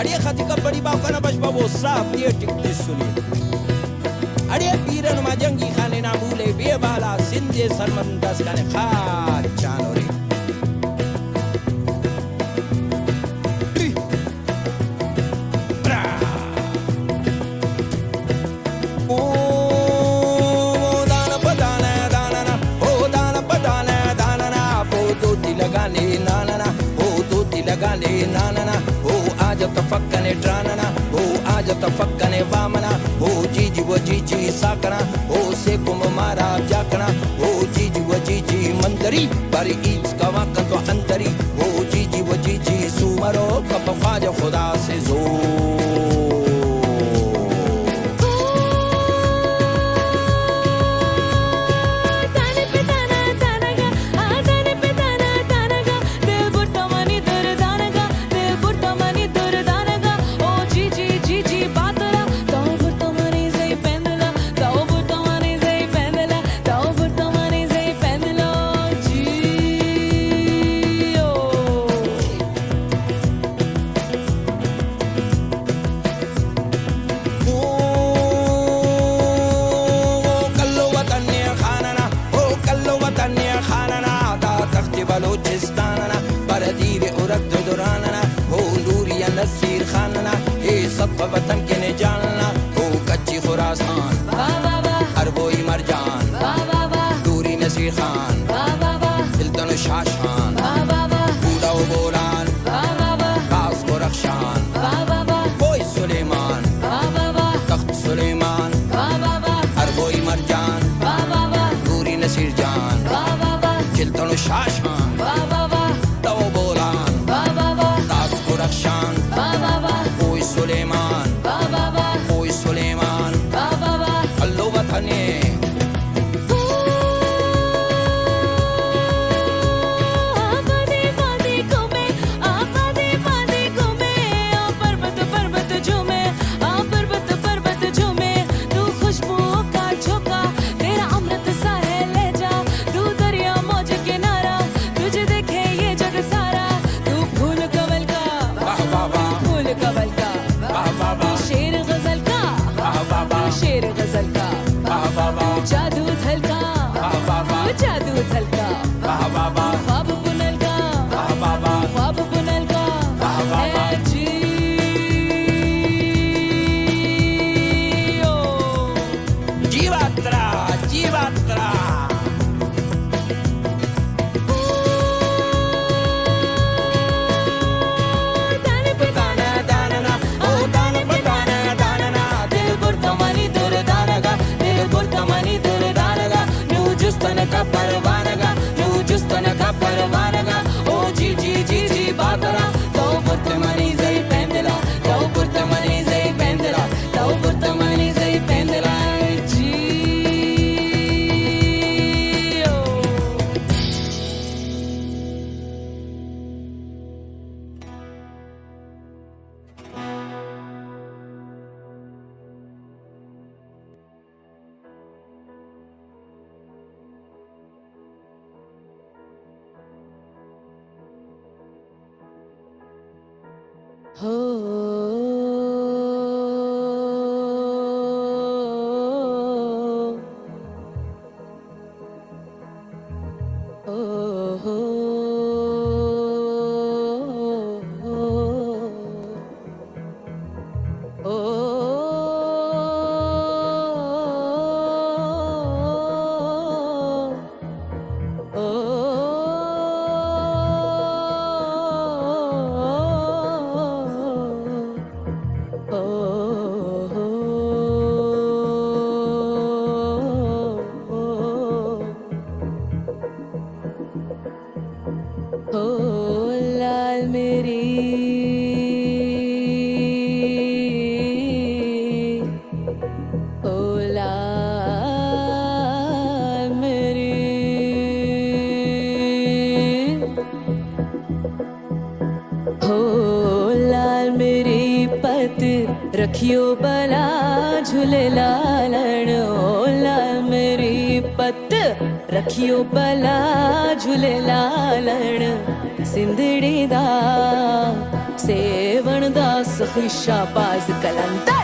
अड़े खतिका बड़ी बाव कना बश बाबो साहब दिए टिकते सुनी अड़े पीरन मा जंगी खाने ना भूले बेबाला सिंधे सरमंदस खाने खार चानो रे तफक्कने ट्रानना हो आज तफक्कने वामना हो जीजी वो जीजी साकना हो से कुम मारा जाकना हो जीजी वो जीजी मंदरी पर ईद का वक्त तो अंदरी हो जीजी वो जीजी सुमरो कपफाज खुदा से जो वतन के ने जानना हो कच्ची खुरासान अरबोई मरजान दूरी नसीर खान दिलतन शाशान बूढ़ा बोलान कास को रक्षान कोई सुलेमान तख्त सुलेमान अरबोई मरजान दूरी नसीर जान दिलतन शाशान तो बोलान कास को रक्षान कोई सुलेमान कोई सुलेमान अल्लो वतने जादू धलका ख्वाब बुनल का ख्वाब बुनल का है जी ओ जीवात्रा जीवात्रा परवानगा नू जुस्तन का परवानगा ओ जी जी जी जी बातरा तो पुर्त मनी जई पेंदला तो पुर्त मनी जई पेंदला तो पुर्त मनी जई पेंदला जी हो लाल मेरी ओ लाल मेरी हो लाल मेरी पत रखियो बला झूले लालन ओ लाल मेरी पत रखियो बला झूले लालन सिंधड़ी दा सेवण दा सुख हुई शाबाज कलंदर